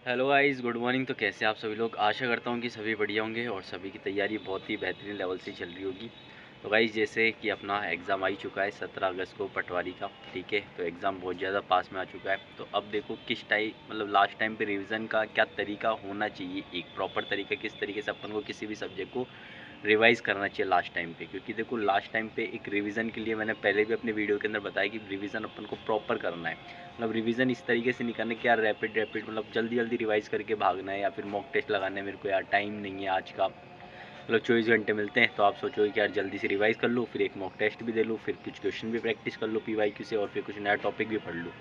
Hello guys, good morning. तो कैसे आप सभी लोग? आशा करता हूँ कि सभी बढ़िया होंगे और सभी की तैयारी बहुत ही बेहतरीन लेवल से चल रही होगी। तो गाइस, जैसे कि अपना एग्ज़ाम आ ही चुका है 17 अगस्त को पटवारी का, ठीक है। तो एग्ज़ाम बहुत ज़्यादा पास में आ चुका है। तो अब देखो किस टाइम मतलब लास्ट टाइम पे रिवीजन का क्या तरीका होना चाहिए, एक प्रॉपर तरीका, किस तरीके से अपन को किसी भी सब्जेक्ट को रिवाइज़ करना चाहिए लास्ट टाइम पे। क्योंकि देखो लास्ट टाइम पे एक रिवीजन के लिए मैंने पहले भी अपने वीडियो के अंदर बताया कि रिवीजन अपन को प्रॉपर करना है। मतलब रिवीजन इस तरीके से नहीं करना कि यार रैपिड रैपिड मतलब जल्दी जल्दी रिवाइज करके भागना है या फिर मॉक टेस्ट लगाना है, मेरे को यार टाइम नहीं है आज का, मतलब 24 घंटे मिलते हैं। तो आप सोचोगे कि यार जल्दी से रिवाइज कर लूँ, फिर एक मॉक टेस्ट भी दे लूँ, फिर कुछ क्वेश्चन भी प्रैक्टिस कर लूँ पीवाईक्यू से, और फिर कुछ नया टॉपिक भी पढ़ लूँ।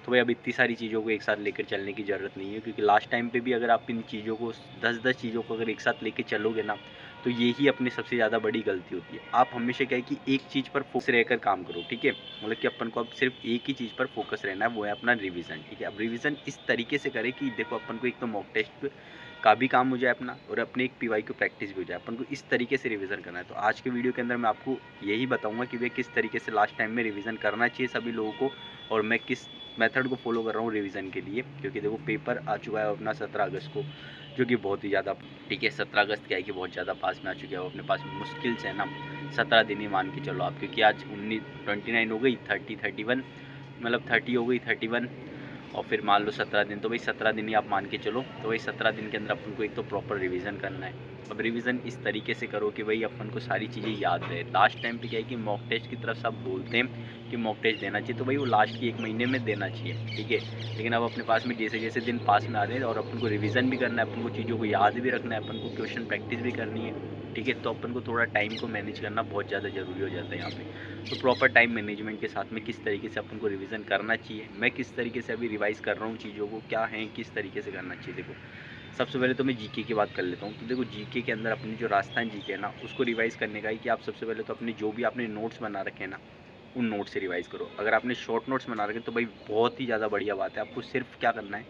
तो भाई अब इतनी सारी चीज़ों को एक साथ लेकर चलने की ज़रूरत नहीं है। क्योंकि लास्ट टाइम पे भी अगर आप इन चीज़ों को 10-10 चीज़ों को अगर एक साथ लेके चलोगे ना, तो ये ही अपनी सबसे ज़्यादा बड़ी गलती होती है। आप हमेशा क्या है कि एक चीज़ पर फोकस रहकर काम करो, ठीक है। मतलब कि अपन को अब सिर्फ एक ही चीज़ पर फोकस रहना है, वो है अपना रिवीजन, ठीक है। अब रिवीजन इस तरीके से करें कि देखो अपन को एक तो मॉक टेस्ट का भी काम हो जाए अपना, और अपने एक पीवाईक्यू प्रैक्टिस भी हो जाए। अपन को इस तरीके से रिवीजन करना है। तो आज के वीडियो के अंदर मैं आपको यही बताऊंगा कि वे किस तरीके से लास्ट टाइम में रिवीजन करना चाहिए सभी लोगों को, और मैं किस मेथड को फॉलो कर रहा हूँ रिवीजन के लिए। क्योंकि देखो पेपर आ चुका है अपना 17 अगस्त को, जो कि बहुत ही ज़्यादा, ठीक है। 17 अगस्त क्या है कि बहुत ज़्यादा पास में आ चुके हैं, वो अपने पास मुश्किल से है ना 17 दिन ही मान के चलो आप। क्योंकि आज 29 हो गई, 31 मतलब 30 हो गई, 31, और फिर मान लो 17 दिन, तो भाई 17 दिन ही आप मान के चलो। तो भाई 17 दिन के अंदर अपन को एक तो प्रॉपर रिवीजन करना है। अब रिवीजन इस तरीके से करो कि भाई अपन को सारी चीज़ें याद रहे। लास्ट टाइम पे क्या है कि मॉक टेस्ट की तरफ सब बोलते हैं कि मॉक टेस्ट देना चाहिए, तो भाई वो लास्ट की 1 महीने में देना चाहिए, ठीक है। लेकिन अब अपने पास में जैसे जैसे दिन पास में आ रहे हैं और अपन को रिवीजन भी करना है, अपन को चीज़ों को याद भी रखना है, अपन को क्वेश्चन प्रैक्टिस भी करनी है, ठीक है। तो अपन को थोड़ा टाइम को मैनेज करना बहुत ज़्यादा ज़रूरी हो जाता है यहाँ पे। तो प्रॉपर टाइम मैनेजमेंट के साथ में किस तरीके से अपन को रिवीजन करना चाहिए, मैं किस तरीके से अभी रिवाइज़ कर रहा हूँ चीज़ों को, क्या है किस तरीके से करना चाहिए। देखो सबसे पहले तो मैं जीके की बात कर लेता हूँ। तो देखो जीके के अंदर अपनी जो राजस्थान जीके है ना, उसको रिवाइज़ करने का है कि आप सबसे पहले तो अपने जो भी आपने नोट्स बना रखे हैं ना, उन नोट्स से रिवाइज़ करो। अगर आपने शॉर्ट नोट्स बना रखे तो भाई बहुत ही ज़्यादा बढ़िया बात है। आपको सिर्फ क्या करना है,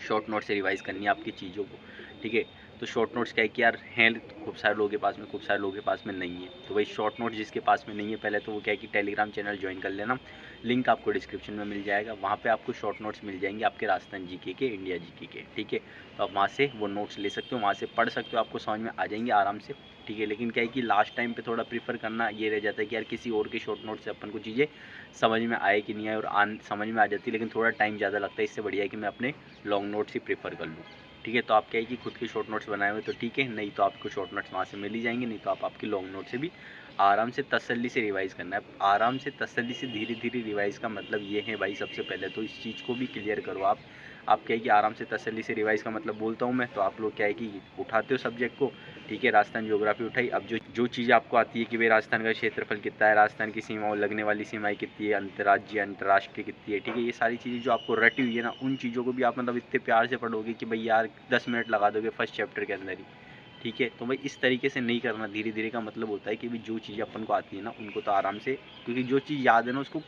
शॉर्ट नोट से रिवाइज़ करनी है आपकी चीज़ों को, ठीक है। तो शॉर्ट नोट्स क्या है कि यार हैं खूब सारे लोगों के पास में, खूब सारे लोगों के पास में नहीं है। तो वही शॉर्ट नोट जिसके पास में नहीं है, पहले तो वो क्या है कि टेलीग्राम चैनल ज्वाइन कर लेना, लिंक आपको डिस्क्रिप्शन में मिल जाएगा। वहाँ पे आपको शॉर्ट नोट्स मिल जाएंगे आपके राजस्थान जीके के, इंडिया जीके के, ठीक है। तो आप वहाँ से वो नोट्स ले सकते हो, वहाँ से पढ़ सकते हो, आपको समझ में आ जाएंगे आराम से, ठीक है। लेकिन क्या है कि लास्ट टाइम पे थोड़ा प्रीफर करना ये रह जाता है कि यार किसी और के शॉर्ट नोट से अपन को चीज़ें समझ में आए कि नहीं आए, और समझ में आ जाती है लेकिन थोड़ा टाइम ज़्यादा लगता है। इससे बढ़िया है कि मैं अपने लॉन्ग नोट्स ही प्रेफर कर लूँ, ठीक है। तो आप क्या है कि खुद के शॉर्ट नोट्स बनाए हुए तो ठीक है, नहीं तो आपको शॉर्ट नोट्स वहाँ से मिल ही जाएंगे, नहीं तो आप आपके लॉन्ग नोट से भी आराम से तसल्ली से रिवाइज़ करना है। आराम से तसल्ली से धीरे धीरे रिवाइज़ का मतलब ये है भाई, सबसे पहले तो इस चीज़ को भी क्लियर करो आप क्या है कि आराम से तसल्ली से रिवाइज़ का मतलब बोलता हूँ मैं, तो आप लोग क्या है कि उठाते हो सब्जेक्ट को, ठीक है। राजस्थान ज्योग्राफी उठाई, अब जो जो चीज़ आपको आती है कि भाई राजस्थान का क्षेत्रफल कितना है, राजस्थान की सीमाओं लगने वाली सीमाएं कितनी है, अंतर्राज्यीय अंतर्राष्ट्रीय कितनी है, ठीक है। ये सारी चीज़ें जो आपको रटी हुई है ना, उन चीज़ों को भी आप मतलब इतने प्यार से पढ़ोगे कि भाई यार 10 मिनट लगा दोगे फर्स्ट चैप्टर के अंदर ही, ठीक है। तो भाई इस तरीके से नहीं करना, धीरे धीरे का मतलब होता है कि भाई जो चीज़ें अपन को आती है ना उनको तो आराम से, क्योंकि जो चीज़ याद है ना उसको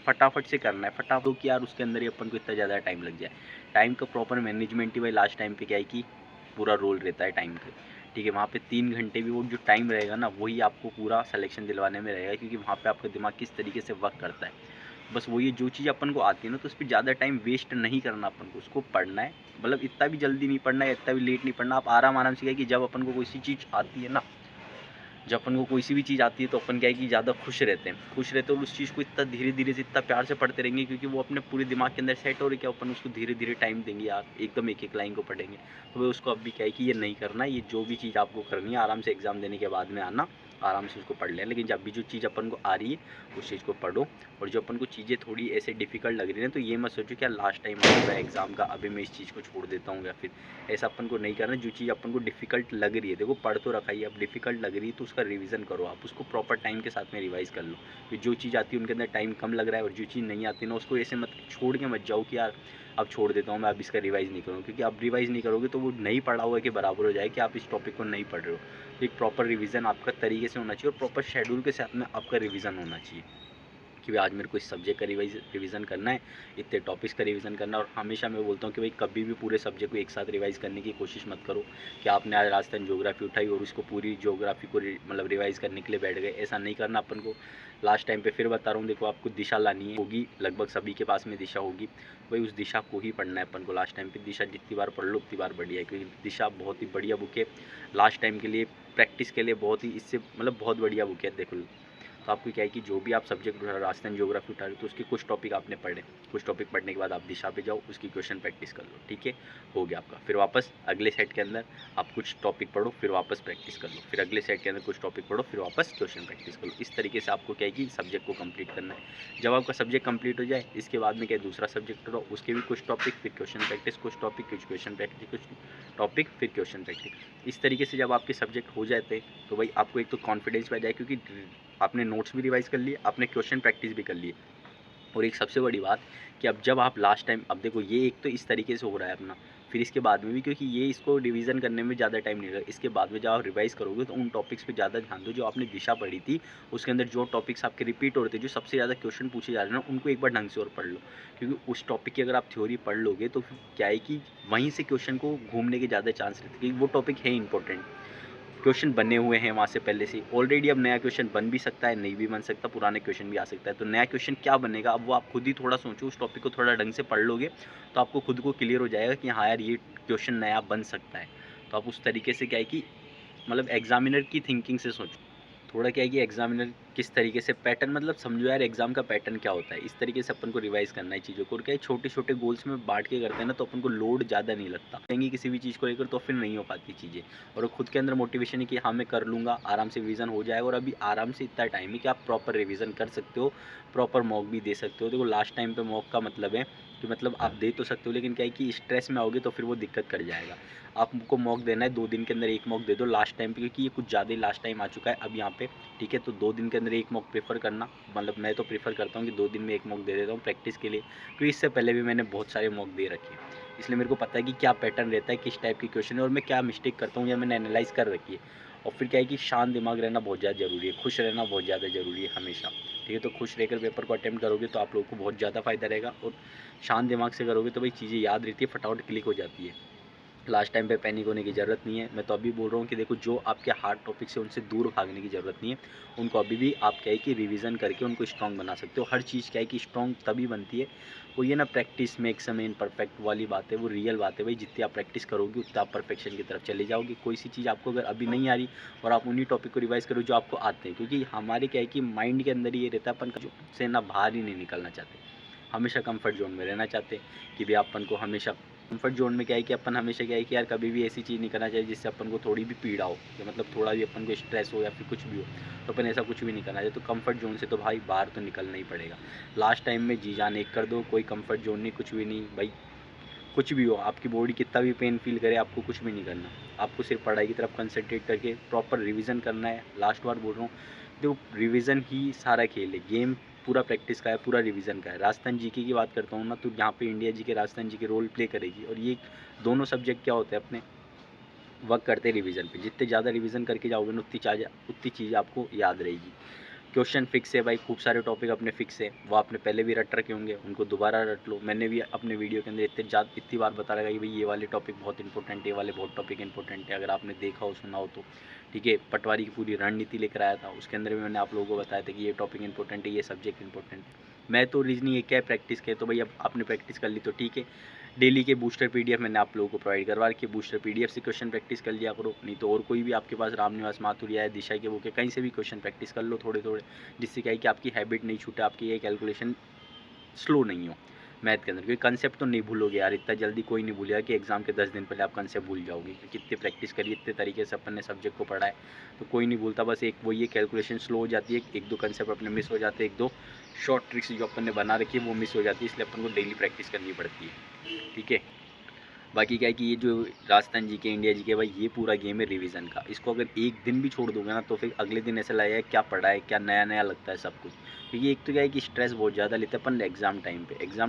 फटाफट से करना है, फटाफट कि यार उसके अंदर ही अपन को इतना ज़्यादा टाइम लग जाए। टाइम का प्रॉपर मैनेजमेंट ही भाई लास्ट टाइम पे क्या है कि पूरा रोल रहता है टाइम का, ठीक है। वहाँ पे 3 घंटे भी वो जो टाइम रहेगा ना, वही आपको पूरा सिलेक्शन दिलवाने में रहेगा, क्योंकि वहाँ पे आपका दिमाग किस तरीके से वर्क करता है। बस वो ये जो चीज़ अपन को आती है ना, तो उस पर ज़्यादा टाइम वेस्ट नहीं करना, अपन को उसको पढ़ना है। मतलब इतना भी जल्दी नहीं पढ़ना है, इतना भी लेट नहीं पढ़ना। आप आराम आराम से क्या है कि जब अपन को कोई सी चीज़ आती है ना, जब अपन को कोई सी भी चीज़ आती है तो अपन क्या है कि ज़्यादा खुश रहते हैं, खुश रहते हैं, और उस चीज़ को इतना धीरे धीरे से इतना प्यार से पढ़ते रहेंगे, क्योंकि वो अपने पूरे दिमाग के अंदर सेट हो रही, क्या अपन उसको धीरे धीरे टाइम देंगे यार, एकदम एक एक लाइन को पढ़ेंगे। तो भाई उसको अब भी क्या है कि ये नहीं करना है। ये जो भी चीज़ आपको करनी है आराम से एग्ज़ाम देने के बाद में आना, आराम से उसको पढ़ लें। लेकिन जब भी जो चीज़ अपन को आ रही है उस चीज़ को पढ़ो। और जो अपन को चीज़ें थोड़ी ऐसे डिफ़िकल्ट लग रही हैं तो ये मत सोचो कि यार लास्ट टाइम आ रहा है एग्ज़ाम का, अभी मैं इस चीज़ को छोड़ देता हूँ, या फिर ऐसा अपन को नहीं करना। जो चीज़ अपन को डिफ़िकल्ट लग रही है, देखो पढ़ तो रखा ही, अब डिफ़िकल्ट लग रही है तो उसका रिवीजन करो, आप उसको प्रॉपर टाइम के साथ में रिवाइज़ कर लो। फिर जो चीज़ आती है उनके अंदर टाइम कम लग रहा है, और जो चीज़ नहीं आती ना उसको ऐसे मत छोड़ के मत जाओ कि यार अब छोड़ देता हूँ मैं, अब इसका रिवाइज़ नहीं करूँ। क्योंकि अब रिवाइज़ नहीं करोगे तो वो नहीं पढ़ा हुआ के बराबर हो जाए कि आप इस टॉपिक को नहीं पढ़ रहे हो। तो एक प्रॉपर रिवीजन आपका तरीके से होना चाहिए, और प्रॉपर शेड्यूल के साथ में आपका रिवीजन होना चाहिए, कि कि भाई आज मेरे को इस सब्जेक्ट का रिवीजन करना है, इतने टॉपिक्स का रिवीजन करना है। और हमेशा मैं बोलता हूँ कि भाई कभी भी पूरे सब्जेक्ट को एक साथ रिवाइज करने की कोशिश मत करो कि आपने आज राजस्थान ज्योग्राफी उठाई और उसको पूरी ज्योग्राफी को मतलब रिवाइज करने के लिए बैठ गए। ऐसा नहीं करना अपन को। लास्ट टाइम पे फिर बता रहा हूँ, देखो आपको दिशा लानी है, होगी लगभग सभी के पास में दिशा होगी, भाई उस दिशा को ही पढ़ना है अपन को लास्ट टाइम पे। दिशा जितनी बार पढ़ लो उतनी बार बढ़िया है, क्योंकि दिशा बहुत ही बढ़िया बुक है लास्ट टाइम के लिए, प्रैक्टिस के लिए बहुत ही, इससे मतलब बहुत बढ़िया बुक है। देखो तो आपको क्या है कि जो भी आप सब्जेक्ट राजस्थान ज्योग्राफी उठा रहे हो तो उसके कुछ टॉपिक आपने पढ़े, कुछ टॉपिक पढ़ने के बाद आप दिशा पे जाओ, उसकी क्वेश्चन प्रैक्टिस कर लो, ठीक है, हो गया आपका। फिर वापस अगले सेट के अंदर आप कुछ टॉपिक पढ़ो, फिर वापस प्रैक्टिस कर लो, फिर अगले सेट के अंदर कुछ टॉपिक पढ़ो, फिर वापस क्वेश्चन प्रैक्टिस कर लो। इस तरीके से आपको क्या है कि सब्जेक्ट को कंप्लीट करना है। जब आपका सब्जेक्ट कंप्लीट हो जाए, इसके बाद में क्या दूसरा सब्जेक्ट पढ़ो, उसके भी कुछ टॉपिक, फिर क्वेश्चन प्रैक्टिस, कुछ टॉपिक, कुछ क्वेश्चन प्रैक्टिस, कुछ टॉपिक, फिर क्वेश्चन प्रैक्टिस। इस तरीके से जब आपके सब्जेक्ट हो जाते हैं तो भाई आपको एक तो कॉन्फिडेंस बढ़ जाए, क्योंकि आपने नोट्स भी रिवाइज कर लिए, आपने क्वेश्चन प्रैक्टिस भी कर लिए। और एक सबसे बड़ी बात कि अब जब आप लास्ट टाइम, अब देखो ये एक तो इस तरीके से हो रहा है अपना, फिर इसके बाद में भी, क्योंकि ये इसको रिवीजन करने में ज़्यादा टाइम नहीं लगेगा, इसके बाद में जब आप रिवाइज करोगे तो उन टॉपिक्स पे ज़्यादा ध्यान दो जो आपने दिशा पढ़ी थी, उसके अंदर जो टॉपिक्स आपके रिपीट हो रहे थे, जो सबसे ज़्यादा क्वेश्चन पूछे जा रहे हैं ना, उनको एक बार ढंग से और पढ़ लो। क्योंकि उस टॉपिक की अगर आप थ्योरी पढ़ लोगे तो फिर क्या है कि वहीं से क्वेश्चन को घूमने के ज़्यादा चांस रहते हैं, क्योंकि वो टॉपिक है इंपॉर्टेंट, क्वेश्चन बने हुए हैं वहाँ से पहले से ऑलरेडी। अब नया क्वेश्चन बन भी सकता है, नहीं भी बन सकता, पुराने क्वेश्चन भी आ सकता है। तो नया क्वेश्चन क्या बनेगा, अब वो आप खुद ही थोड़ा सोचो, उस टॉपिक को थोड़ा ढंग से पढ़ लोगे तो आपको खुद को क्लियर हो जाएगा कि हाँ यार ये क्वेश्चन नया बन सकता है। तो आप उस तरीके से क्या है कि मतलब एग्जामिनर की थिंकिंग से सोचो। थोड़ा क्या है कि एग्जामिनर किस तरीके से पैटर्न, मतलब समझो यार एग्जाम का पैटर्न क्या होता है, इस तरीके से अपन को रिवाइज करना है चीज़ों को। और क्या है छोटे छोटे गोल्स में बांट के करते हैं ना, तो अपन को लोड ज़्यादा नहीं लगता कहेंगे किसी भी चीज़ को लेकर, तो फिर नहीं हो पाती चीज़ें। और खुद के अंदर मोटिवेशन है कि हाँ मैं कर लूँगा, आराम से रिवीजन हो जाएगा। और अभी आराम से इतना टाइम है कि आप प्रॉपर रिवीजन कर सकते हो, प्रॉपर मॉक भी दे सकते हो। देखो लास्ट टाइम पे मॉक का मतलब है कि मतलब आप दे तो सकते हो, लेकिन क्या है कि स्ट्रेस में आओगे तो फिर वो दिक्कत कर जाएगा। आपको मॉक देना है 2 दिन के अंदर एक मॉक दे दो लास्ट टाइम पे, क्योंकि ये कुछ ज़्यादा ही लास्ट टाइम आ चुका है अब यहाँ पे, ठीक है। तो 2 दिन के अंदर एक मॉक प्रेफर करना, मतलब मैं तो प्रेफर करता हूँ कि 2 दिन में एक मॉक दे देता हूँ प्रैक्टिस के लिए, क्योंकि इससे पहले भी मैंने बहुत सारे मॉक दे रखे हैं, इसलिए मेरे को पता है कि क्या पैटर्न रहता है, किस टाइप की क्वेश्चन है और मैं क्या मिस्टेक करता हूँ, या मैंने एनालाइज कर रखी है। और फिर क्या है कि शांत दिमाग रहना बहुत ज़्यादा ज़रूरी है, खुश रहना बहुत ज़्यादा ज़रूरी है हमेशा, ठीक है। तो खुश रहकर पेपर को अटेम्प्ट करोगे तो आप लोगों को बहुत ज़्यादा फायदा रहेगा, और शांत दिमाग से करोगे तो भाई चीज़ें याद रहती है, फटाफट क्लिक हो जाती है। लास्ट टाइम पे पैनिक होने की ज़रूरत नहीं है। मैं तो अभी बोल रहा हूँ कि देखो जो आपके हार्ड टॉपिक्स है उनसे दूर भागने की ज़रूरत नहीं है, उनको अभी भी आप क्या है कि रिवीजन करके उनको स्ट्रॉन्ग बना सकते हो। हर चीज़ क्या है कि स्ट्रॉन्ग तभी बनती है, वो ये ना practice makes a man perfect वाली बात है, वो रियल बात है भाई। जितनी आप प्रैक्टिस करोगे उतना आप परफेक्शन की तरफ चले जाओगे। कोई सी चीज़ आपको अगर अभी नहीं आ रही और आप उन्हीं टॉपिक को रिवाइज करो जो आपको आते हैं, क्योंकि हमारे क्या है कि माइंड के अंदर ये रहता है अपन से ना बाहर ही नहीं निकलना चाहते, हमेशा कंफर्ट जोन में रहना चाहते हैं कि भाई अपन को हमेशा कंफर्ट जोन में क्या है कि अपन हमेशा क्या है कि यार कभी भी ऐसी चीज़ नहीं करना चाहिए जिससे अपन को थोड़ी भी पीड़ा हो, या मतलब थोड़ा भी अपन को स्ट्रेस हो या फिर कुछ भी हो, तो अपन ऐसा कुछ भी नहीं करना चाहिए। तो कंफर्ट जोन से तो भाई बाहर तो निकलना ही पड़ेगा। लास्ट टाइम में जी जान एक कर दो, कोई कंफर्ट जोन नहीं, कुछ भी नहीं भाई। कुछ भी हो, आपकी बॉडी कितना भी पेन फील करे, आपको कुछ भी नहीं करना, आपको सिर्फ पढ़ाई की तरफ कंसंट्रेट करके प्रॉपर रिवीजन करना है। लास्ट बार बोल रहा हूँ, देखो रिवीजन ही सारा खेल है, गेम पूरा प्रैक्टिस का है, पूरा रिवीजन का है। राजस्थान जीके की बात करता हूँ ना, तो यहाँ पे India GK Rajasthan GK role play करेगी, और ये दोनों सब्जेक्ट क्या होते हैं अपने वर्क करते हैं रिवीजन पे। जितने ज़्यादा रिवीजन करके जाओगे ना उतनी चीज़ आपको याद रहेगी। क्वेश्चन फिक्स है भाई, खूब सारे टॉपिक अपने फिक्स है, वो आपने पहले भी रट रखे होंगे, उनको दोबारा रट लो। मैंने भी अपने वीडियो के अंदर इतनी बार बता रखा कि भाई ये वाले टॉपिक बहुत इंपॉर्टेंट है, ये वाले बहुत टॉपिक इंपॉर्टेंट है, अगर आपने देखा हो सुना हो तो, ठीक है। पटवारी की पूरी रणनीति लेकर आया था, उसके अंदर भी मैंने आप लोगों को बताया था कि ये टॉपिक इंपॉर्टेंट है, ये सब्जेक्ट इंपॉर्टेंट है। मैं तो रीजनिंग एक है प्रैक्टिस के, तो भाई अब आपने प्रैक्टिस कर ली तो ठीक है। डेली के बूस्टर पीडीएफ मैंने आप लोगों को प्रोवाइड करवा रखी है, बूस्टर पीडीएफ से क्वेश्चन प्रैक्टिस कर लिया करो, नहीं तो और कोई भी आपके पास रामनिवास माथुरिया है, दिशा के बुक है, कहीं से भी क्वेश्चन प्रैक्टिस कर लो थोड़े थोड़े, जिससे क्या है कि आपकी हैबिट नहीं छूटे, आपकी ये कैलकुलेशन स्लो नहीं हो मैथ के अंदर। क्योंकि कंसेप्ट तो नहीं भूलोगे यार, इतना जल्दी कोई नहीं भूलेगा कि एग्जाम के 10 दिन पहले आप कंसेप्ट भूल जाओगे, क्योंकि इतने प्रैक्टिस करिए, इतने तरीके से अपन ने सब्जेक्ट को पढ़ा है, तो कोई नहीं भूलता। बस एक वो ये कैलकुलेशन स्लो हो जाती है, एक दो कंसेप्ट अपने मिस हो जाते हैं, एक दो शॉर्ट ट्रिक्स जो अपन ने बना रखी है वो मिस हो जाती है, इसलिए अपन को डेली प्रैक्टिस करनी पड़ती है, ठीक है। बाकी क्या है कि ये जो राजस्थान जी के इंडिया जी के भाई ये पूरा गेम है रिवीजन का, इसको अगर एक दिन भी छोड़ दोगे ना तो फिर अगले दिन ऐसा लगेगा क्या पढ़ा है, क्या नया नया लगता है सब कुछ। क्योंकि एक तो क्या है कि स्ट्रेस बहुत ज़्यादा लेते हैं अपन एग्ज़ाम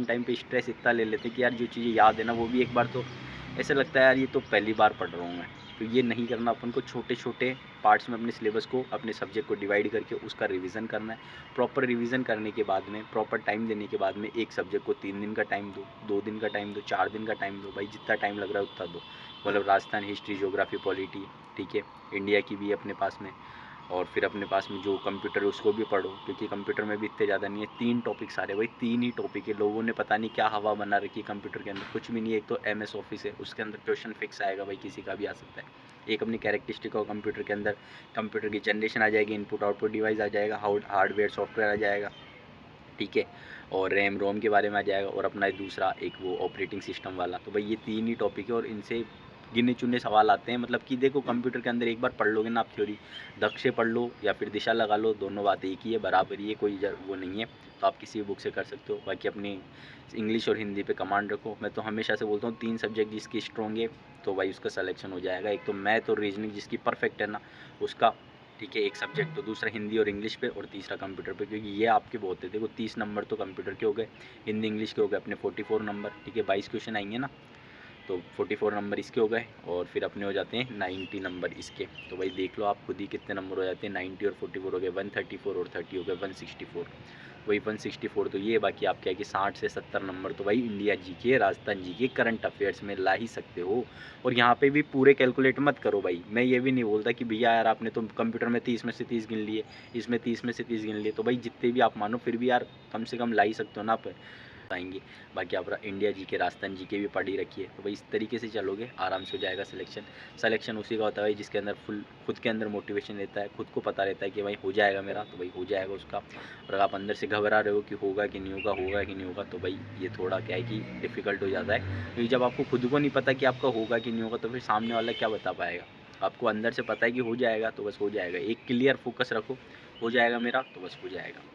टाइम पे स्ट्रेस इतना ले लेते हैं कि यार जो चीज़ें याद है ना वो भी एक बार तो ऐसा लगता है यार ये तो पहली बार पढ़ रहा हूँ मैं, तो ये नहीं करना, अपन को छोटे छोटे पार्ट्स में अपने सिलेबस को, अपने सब्जेक्ट को डिवाइड करके उसका रिवीजन करना है। प्रॉपर रिवीजन करने के बाद में, प्रॉपर टाइम देने के बाद में, एक सब्जेक्ट को 3 दिन का टाइम दो, 2 दिन का टाइम दो, 4 दिन का टाइम दो, भाई जितना टाइम लग रहा है उतना दो। मतलब राजस्थान हिस्ट्री, ज्योग्राफी, पॉलिटी, ठीक है, इंडिया की भी अपने पास में, और फिर अपने पास में जो कंप्यूटर है उसको भी पढ़ो, क्योंकि कंप्यूटर में भी इतने ज़्यादा नहीं है, 3 टॉपिक सारे, भाई 3 ही टॉपिक है। लोगों ने पता नहीं क्या हवा बना रखी है कंप्यूटर के अंदर, कुछ भी नहीं है। एक तो MS ऑफिस है, उसके अंदर क्वेश्चन फिक्स आएगा, भाई किसी का भी आ सकता है। एक अपनी कैरेक्टरिस्टिक और कंप्यूटर के अंदर कंप्यूटर की जनरेशन आ जाएगी, इनपुट आउटपुट डिवाइस आ जाएगा, हार्डवेयर सॉफ्टवेयर आ जाएगा, ठीक है, और रैम रोम के बारे में आ जाएगा, और अपना दूसरा एक वो ऑपरेटिंग सिस्टम वाला। तो भाई ये 3 ही टॉपिक है, और इनसे गिने चुने सवाल आते हैं। मतलब कि देखो कंप्यूटर के अंदर एक बार पढ़ लोगे ना आप थ्योरी, दक्ष से पढ़ लो या फिर दिशा लगा लो, दोनों बात एक ही है, बराबर ही है, कोई वो नहीं है। तो आप किसी भी बुक से कर सकते हो। बाकी अपनी इंग्लिश और हिंदी पे कमांड रखो। मैं तो हमेशा से बोलता हूँ 3 सब्जेक्ट जिसकी स्ट्रॉन्ग है तो भाई उसका सिलेक्शन हो जाएगा। एक तो मैथ और रीजनिंग जिसकी परफेक्ट है ना उसका, ठीक है, एक सब्जेक्ट, तो दूसरा हिंदी और इंग्लिश पे, और तीसरा कंप्यूटर पे, क्योंकि ये आपके बहुत है। देखो 30 नंबर तो कंप्यूटर के हो गए, हिंदी इंग्लिश के हो गए अपने 44 नंबर, ठीक है, 22 क्वेश्चन आएंगे ना, तो 44 नंबर इसके हो गए, और फिर अपने हो जाते हैं 90 नंबर इसके। तो भाई देख लो आप खुद ही कितने नंबर हो जाते हैं, 90 और 44 हो गए 134, और 30 हो गए 164। वही 164 तो ये, बाकी आप क्या है कि 60 से 70 नंबर तो भाई India GK, Rajasthan GK, current affairs में ला ही सकते हो। और यहाँ पे भी पूरे कैलकुलेट मत करो भाई, मैं ये भी नहीं बोलता कि भैया यार आपने तो कंप्यूटर में 30 में से 30 गिन लिए, इसमें 30 में से 30 गिन लिए, तो भाई जितने भी आप मानो फिर भी यार कम से कम ला ही सकते हो ना आप आएंगे। बाकी आप इंडिया जीके, राजस्थान जीके भी पढ़ ही रखिए, तो भाई इस तरीके से चलोगे आराम से हो जाएगा सिलेक्शन उसी का होता है जिसके अंदर फुल खुद के अंदर मोटिवेशन रहता है, खुद को पता रहता है कि भाई हो जाएगा मेरा, तो भाई हो जाएगा उसका। और अगर आप अंदर से घबरा रहे हो कि होगा कि नहीं होगा, होगा कि नहीं होगा, तो भाई ये थोड़ा क्या है कि डिफ़िकल्ट हो जाता है, क्योंकि जब आपको खुद को नहीं पता कि आपका होगा कि नहीं होगा तो फिर सामने वाला क्या बता पाएगा। आपको अंदर से पता है कि हो जाएगा तो बस हो जाएगा, एक क्लियर फोकस रखो, हो जाएगा मेरा तो बस हो जाएगा,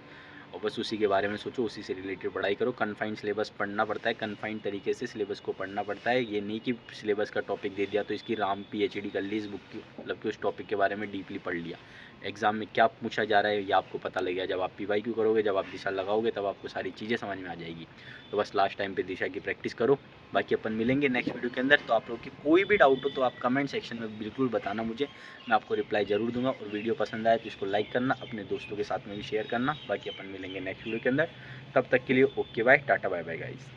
और बस उसी के बारे में सोचो, उसी से रिलेटेड पढ़ाई करो। कन्फाइंड सिलेबस पढ़ना पड़ता है, कन्फाइंड तरीके से सिलेबस को पढ़ना पड़ता है। ये नहीं कि सिलेबस का टॉपिक दे दिया तो इसकी राम PhD कर ली इस बुक की, मतलब कि उस टॉपिक के बारे में डीपली पढ़ लिया। एग्जाम में क्या पूछा जा रहा है ये आपको पता लगेगा, जब आप PYQ करोगे, जब आप दिशा लगाओगे, तब आपको सारी चीज़ें समझ में आ जाएगी। तो बस लास्ट टाइम पे दिशा की प्रैक्टिस करो। बाकी अपन मिलेंगे नेक्स्ट वीडियो के अंदर। तो आप लोग की कोई भी डाउट हो तो आप कमेंट सेक्शन में बिल्कुल बताना मुझे, मैं आपको रिप्लाई ज़रूर दूंगा। और वीडियो पसंद आए तो इसको लाइक करना, अपने दोस्तों के साथ में भी शेयर करना। बाकी अपन मिलेंगे नेक्स्ट वीडियो के अंदर, तब तक के लिए okay bye, tata bye bye guys.